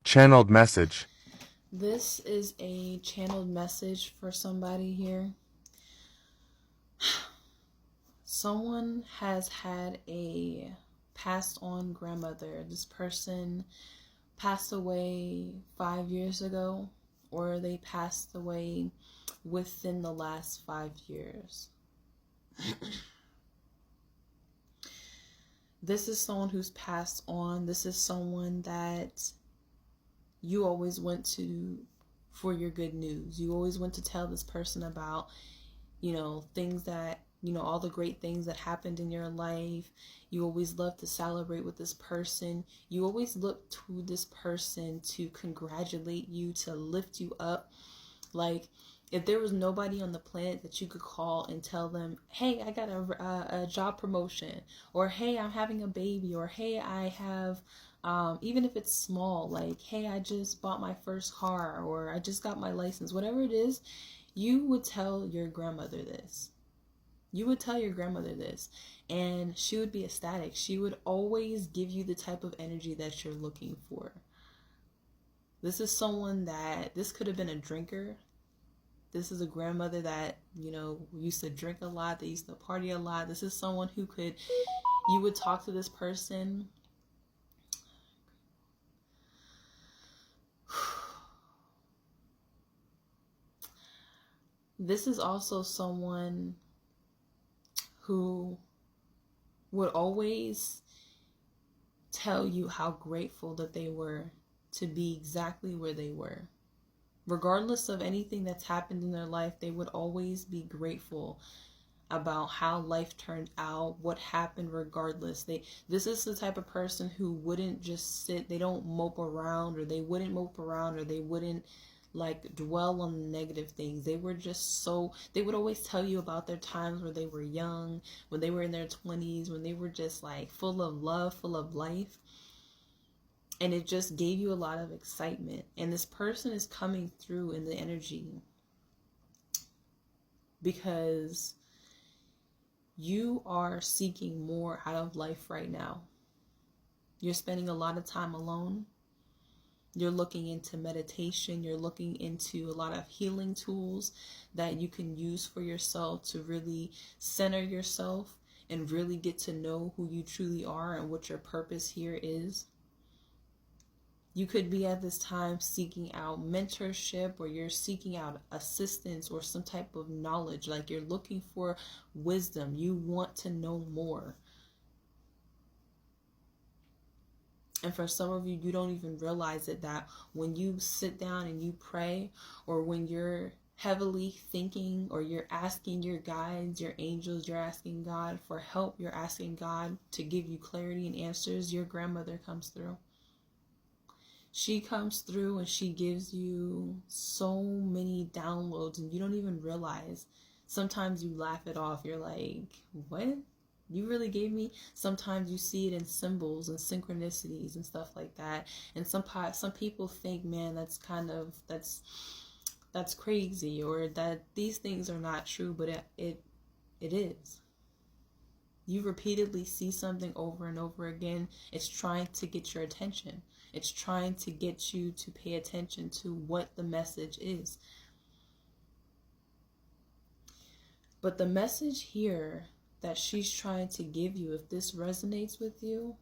Channeled message. This is a channeled message for somebody here. Someone has had a passed on grandmother. This person passed away 5 years ago, or they passed away within the last 5 years. This is someone who's passed on. This is someone that you always went to for your good news. You always went to tell this person about, things that, all the great things that happened in your life. You always loved to celebrate with this person. You always looked to this person to congratulate you, to lift you up. Like, if there was nobody on the planet that you could call and tell them, hey, I got a job promotion, or hey, I'm having a baby, or hey, I have, even if it's small, like, hey, I just bought my first car, or I just got my license, whatever it is, you would tell your grandmother this. You would tell your grandmother this, and she would be ecstatic. She would always give you the type of energy that you're looking for. This is someone that, this could have been a drinker. This is a grandmother that, used to drink a lot. They used to party a lot. This is someone who you would talk to this person. This is also someone who would always tell you how grateful that they were to be exactly where they were. Regardless of anything that's happened in their life, they would always be grateful about how life turned out, what happened regardless. This is the type of person who wouldn't just sit, they don't mope around, or they wouldn't mope around, or they wouldn't like dwell on the negative things. They were just they would always tell you about their times where they were young, when they were in their 20s, when they were just like full of love, full of life. And it just gave you a lot of excitement. And this person is coming through in the energy because you are seeking more out of life right now. You're spending a lot of time alone. You're looking into meditation. You're looking into a lot of healing tools that you can use for yourself to really center yourself and really get to know who you truly are and what your purpose here is. You could be at this time seeking out mentorship, or you're seeking out assistance or some type of knowledge. Like, you're looking for wisdom. You want to know more. And for some of you, you don't even realize it, that when you sit down and you pray, or when you're heavily thinking, or you're asking your guides, your angels, you're asking God for help, you're asking God to give you clarity and answers, your grandmother comes through. She comes through and she gives you so many downloads, and you don't even realize. Sometimes you laugh it off. You're like, what? You really gave me? Sometimes you see it in symbols and synchronicities and stuff like that. And some people think, man, that's crazy, or that these things are not true, but it is. You repeatedly see something over and over again. It's trying to get your attention. It's trying to get you to pay attention to what the message is. But the message here that she's trying to give you, if this resonates with you,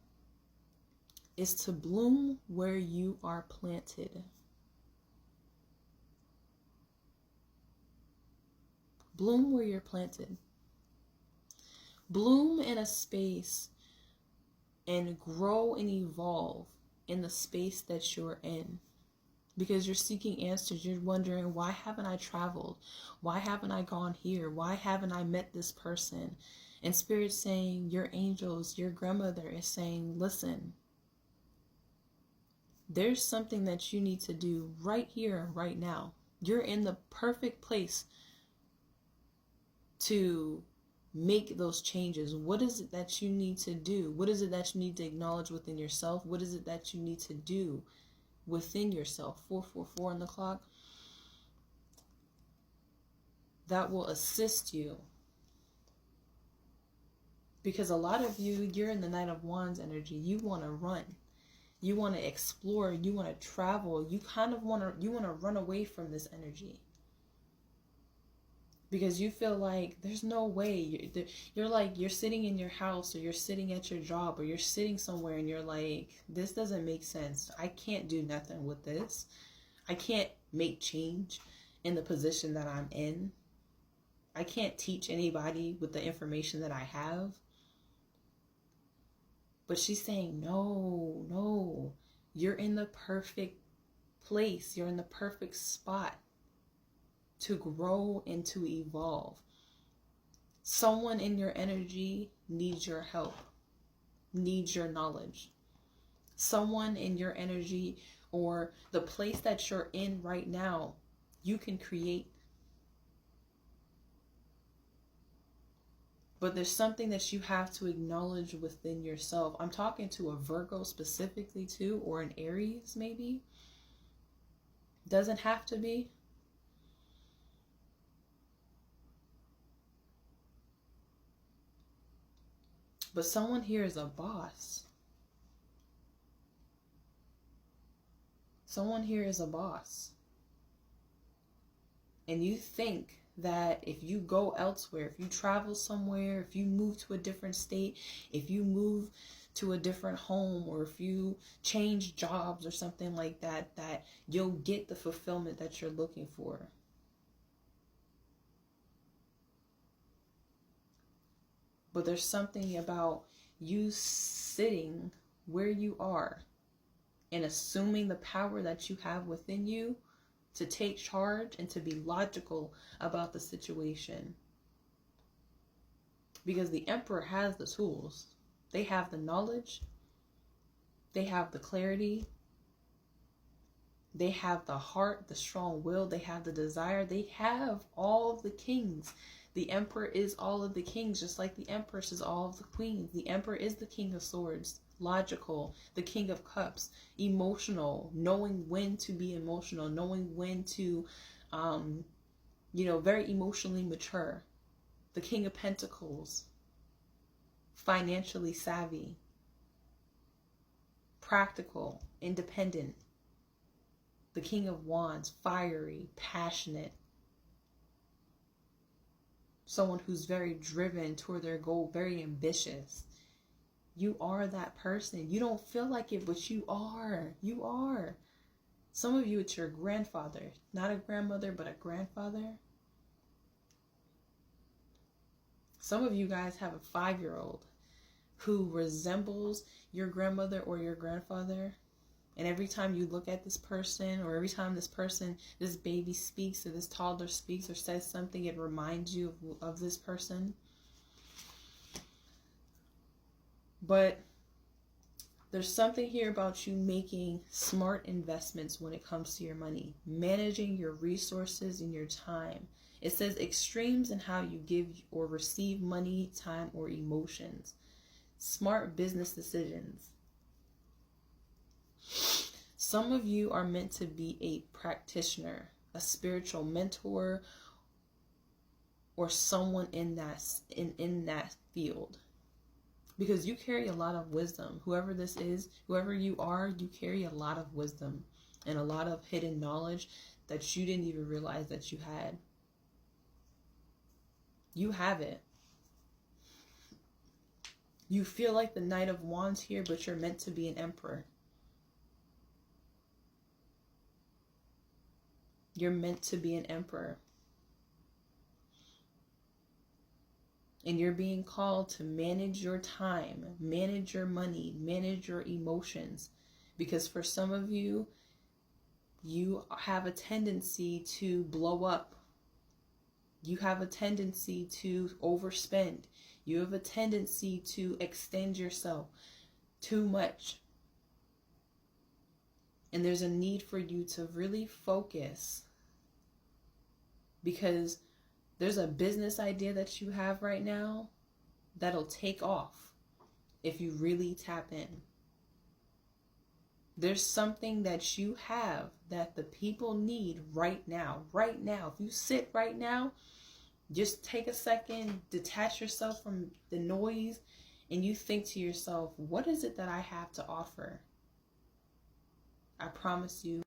is to bloom where you are planted. Bloom where you're planted. Bloom in a space and grow and evolve in the space that you're in. Because you're seeking answers. You're wondering, why haven't I traveled? Why haven't I gone here? Why haven't I met this person? And Spirit's saying, your angels, your grandmother is saying, listen, there's something that you need to do right here, right now. You're in the perfect place to make those changes. What is it that you need to do? What is it that you need to acknowledge within yourself? What is it that you need to do within yourself? 444 on the clock. That will assist you. Because a lot of you, you're in the Knight of Wands energy. You want to run. You want to explore, you want to travel, you want to run away from this energy. Because you feel like there's no way. You're sitting in your house, or you're sitting at your job, or you're sitting somewhere and you're like, this doesn't make sense. I can't do nothing with this. I can't make change in the position that I'm in. I can't teach anybody with the information that I have. But she's saying, no, you're in the perfect place. You're in the perfect spot to grow and to evolve. Someone in your energy needs your help, needs your knowledge. Someone in your energy, or the place that you're in right now, you can create. But there's something that you have to acknowledge within yourself. I'm talking to a Virgo specifically too, or an Aries maybe. Doesn't have to be. But someone here is a boss. Someone here is a boss. And you think that if you go elsewhere, if you travel somewhere, if you move to a different state, if you move to a different home, or if you change jobs or something like that, that you'll get the fulfillment that you're looking for. But there's something about you sitting where you are and assuming the power that you have within you to take charge and to be logical about the situation. Because the Emperor has the tools. They have the knowledge. They have the clarity. They have the heart, the strong will. They have the desire. They have all of the kings. The Emperor is all of the kings, just like the Empress is all of the queens. The Emperor is the King of Swords, logical, the King of Cups, emotional, knowing when to be emotional, knowing when to, very emotionally mature. The King of Pentacles, financially savvy, practical, independent. The King of Wands, fiery, passionate. Someone who's very driven toward their goal, very ambitious. You are that person. You don't feel like it, but you are. You are. Some of you, it's your grandfather. Not a grandmother, but a grandfather. Some of you guys have a 5-year-old who resembles your grandmother or your grandfather. And every time you look at this person, or every time this baby speaks, or this toddler speaks or says something, it reminds you of this person. But there's something here about you making smart investments when it comes to your money, managing your resources and your time. It says extremes in how you give or receive money, time, or emotions. Smart business decisions. Some of you are meant to be a practitioner, a spiritual mentor, or someone in that field. Because you carry a lot of wisdom. Whoever this is, whoever you are, you carry a lot of wisdom and a lot of hidden knowledge that you didn't even realize that you had. You have it. You feel like the Knight of Wands here, but you're meant to be an Emperor. You're meant to be an Emperor. And you're being called to manage your time, manage your money, manage your emotions. Because for some of you, you have a tendency to blow up. You have a tendency to overspend. You have a tendency to extend yourself too much. And there's a need for you to really focus, because there's a business idea that you have right now that'll take off if you really tap in. There's something that you have that the people need right now. Right now. If you sit right now, just take a second, detach yourself from the noise, and you think to yourself, what is it that I have to offer? I promise you.